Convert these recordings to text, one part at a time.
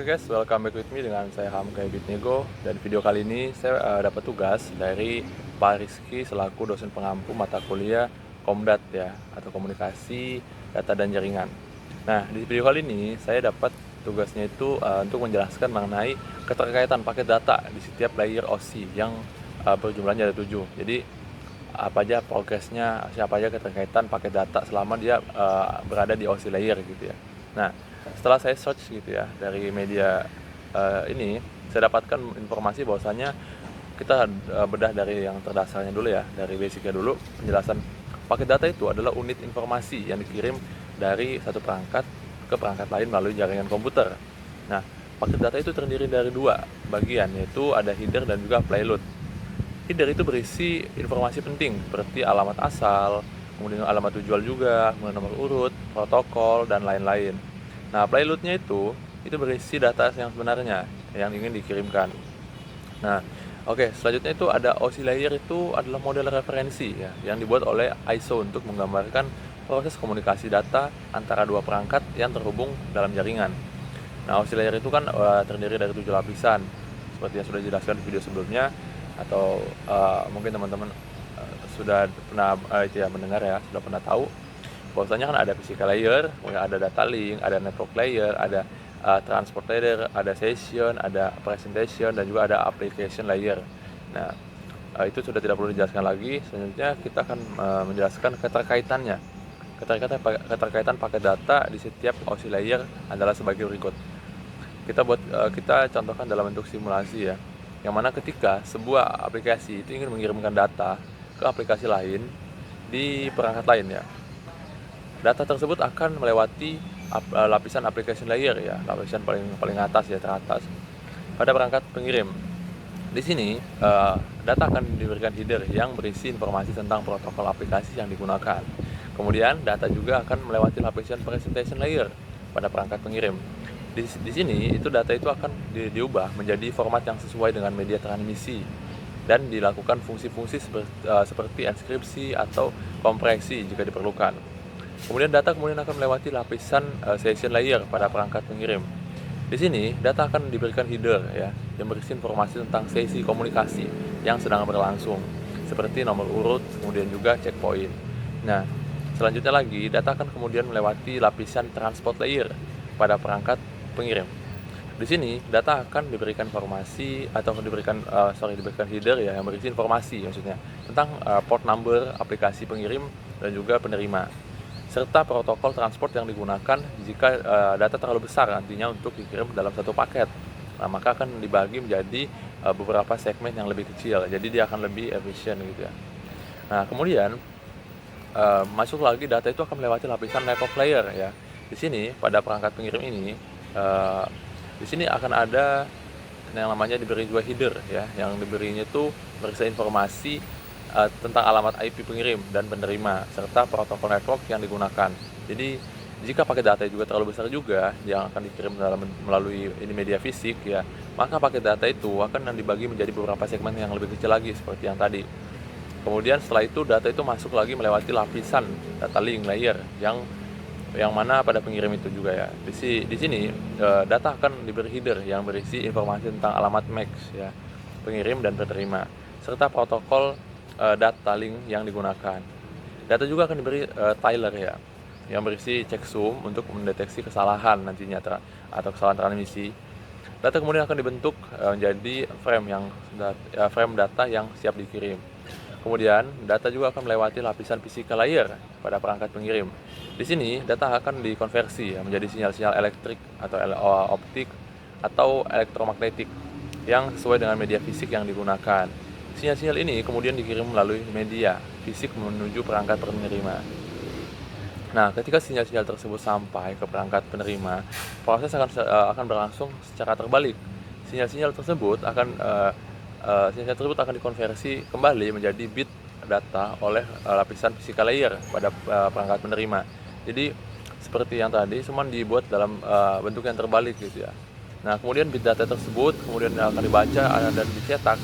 guys, welcome back with me dengan saya Hamka Bitnego. Dan video kali ini saya dapat tugas dari Pak Rizky selaku dosen pengampu mata kuliah Komdat ya, atau Komunikasi, Data dan Jaringan. Nah, di video kali ini saya dapat tugasnya itu untuk menjelaskan mengenai keterkaitan paket data di setiap layer OSI yang berjumlahnya ada 7. Jadi apa aja progresnya, siapa aja keterkaitan paket data selama dia berada di OSI layer gitu ya. Nah, setelah saya search gitu ya dari media ini, saya dapatkan informasi bahwasanya kita bedah dari yang terdasarnya dulu ya, dari basicnya dulu. Penjelasan paket data itu adalah unit informasi yang dikirim dari satu perangkat ke perangkat lain melalui jaringan komputer. Nah, paket data itu terdiri dari dua bagian, yaitu ada header dan juga payload. Header itu berisi informasi penting seperti alamat asal, kemudian alamat tujuan juga, kemudian nomor urut, protokol, dan lain-lain. Nah, payloadnya itu berisi data yang sebenarnya yang ingin dikirimkan. Nah, oke, selanjutnya itu ada OSI layer, itu adalah model referensi ya, yang dibuat oleh ISO untuk menggambarkan proses komunikasi data antara dua perangkat yang terhubung dalam jaringan. Nah, OSI layer itu kan terdiri dari 7 lapisan, seperti yang sudah dijelaskan di video sebelumnya, atau mungkin teman-teman sudah pernah mendengar ya, sudah pernah tahu bahwasanya kan ada physical layer, kemudian ada data link, ada network layer, ada transport layer, ada session, ada presentation, dan juga ada application layer. Nah, itu sudah tidak perlu dijelaskan lagi. Selanjutnya kita akan menjelaskan keterkaitannya. Keterkaitan paket data di setiap OSI layer adalah sebagai berikut. Kita contohkan dalam bentuk simulasi ya, yang mana ketika sebuah aplikasi itu ingin mengirimkan data ke aplikasi lain di perangkat lain ya, data tersebut akan melewati lapisan application layer ya, lapisan paling atas ya, teratas pada perangkat pengirim. Di sini data akan diberikan header yang berisi informasi tentang protokol aplikasi yang digunakan. Kemudian data juga akan melewati lapisan presentation layer pada perangkat pengirim. Di sini itu data itu akan diubah menjadi format yang sesuai dengan media transmisi dan dilakukan fungsi-fungsi seperti enskripsi atau kompresi jika diperlukan. Kemudian data akan melewati lapisan session layer pada perangkat pengirim. Di sini data akan diberikan header ya, yang berisi informasi tentang sesi komunikasi yang sedang berlangsung, seperti nomor urut, kemudian juga checkpoint. Nah, selanjutnya lagi data akan kemudian melewati lapisan transport layer pada perangkat pengirim. Di sini data akan diberikan informasi atau diberikan header ya, yang berisi informasi maksudnya tentang port number aplikasi pengirim dan juga penerima, serta protokol transport yang digunakan jika data terlalu besar nantinya untuk dikirim dalam satu paket. Nah, maka akan dibagi menjadi beberapa segmen yang lebih kecil, jadi dia akan lebih efisien gitu ya. Nah, kemudian masuk lagi data itu akan melewati lapisan network layer ya. Di sini pada perangkat pengirim ini, di sini akan ada yang namanya diberi juga header ya, yang diberinya itu berisi informasi tentang alamat IP pengirim dan penerima serta protokol network yang digunakan. Jadi jika paket data juga terlalu besar juga yang akan dikirim melalui media fisik ya, maka paket data itu akan dibagi menjadi beberapa segmen yang lebih kecil lagi seperti yang tadi. Kemudian setelah itu data itu masuk lagi melewati lapisan data link layer yang mana pada pengirim itu juga ya. Di sini data akan diberi header yang berisi informasi tentang alamat MAC ya, pengirim dan penerima, serta protokol data link yang digunakan. Data juga akan diberi tiler ya, yang berisi checksum untuk mendeteksi kesalahan nantinya atau kesalahan transmisi. Data kemudian akan dibentuk menjadi frame data yang siap dikirim. Kemudian data juga akan melewati lapisan physical layer pada perangkat pengirim. Di sini data akan dikonversi ya, menjadi sinyal-sinyal elektrik atau optik atau elektromagnetik yang sesuai dengan media fisik yang digunakan. Sinyal-sinyal ini kemudian dikirim melalui media fisik menuju perangkat penerima. Nah, ketika sinyal-sinyal tersebut sampai ke perangkat penerima, proses akan berlangsung secara terbalik. Sinyal-sinyal tersebut akan dikonversi kembali menjadi bit data oleh lapisan physical layer pada perangkat penerima. Jadi seperti yang tadi, cuma dibuat dalam bentuk yang terbalik gitu ya. Nah, kemudian bit data tersebut kemudian akan dibaca dan dicetak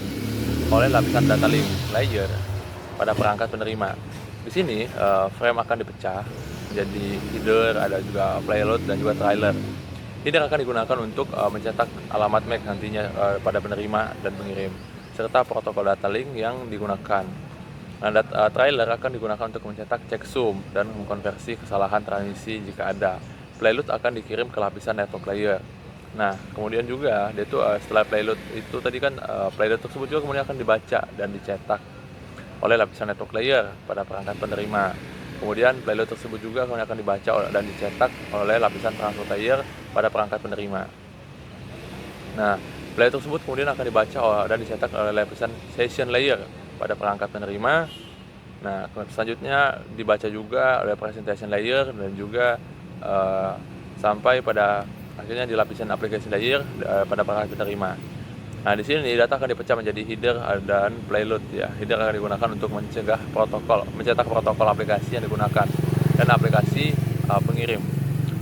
oleh lapisan data link layer pada perangkat penerima. Di sini frame akan dipecah menjadi header, ada juga payload dan juga trailer. Header akan digunakan untuk mencetak alamat MAC nantinya pada penerima dan pengirim, serta protokol data link yang digunakan. Nah, trailer akan digunakan untuk mencetak checksum dan mengkonversi kesalahan transmisi jika ada. Payload akan dikirim ke lapisan network layer. Nah, kemudian juga dia tuh setelah payload itu tadi kan payload tersebut juga kemudian akan dibaca dan dicetak oleh lapisan network layer pada perangkat penerima. Kemudian payload tersebut juga akan dibaca dan dicetak oleh lapisan transport layer pada perangkat penerima. Nah, payload tersebut kemudian akan dibaca dan dicetak oleh lapisan session layer pada perangkat penerima. Nah, selanjutnya dibaca juga oleh presentation layer dan juga sampai pada akhirnya di lapisan application layer pada perangkat penerima. Nah, di sini data akan dipecah menjadi header dan payload ya. Header akan digunakan untuk mencetak protokol aplikasi yang digunakan dan aplikasi pengirim.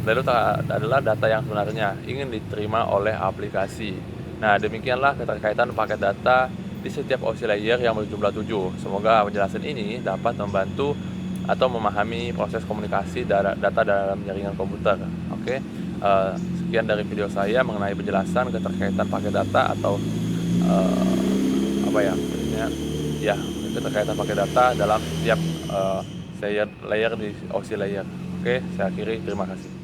Payload adalah data yang sebenarnya ingin diterima oleh aplikasi. Nah, demikianlah keterkaitan paket data di setiap OSI layer yang berjumlah 7. Semoga penjelasan ini dapat membantu atau memahami proses komunikasi data dalam jaringan komputer. Oke. Sekian dari video saya mengenai penjelasan keterkaitan paket data atau apa ya, ya keterkaitan paket data dalam setiap layer di OSI layer. Oke, saya akhiri, terima kasih.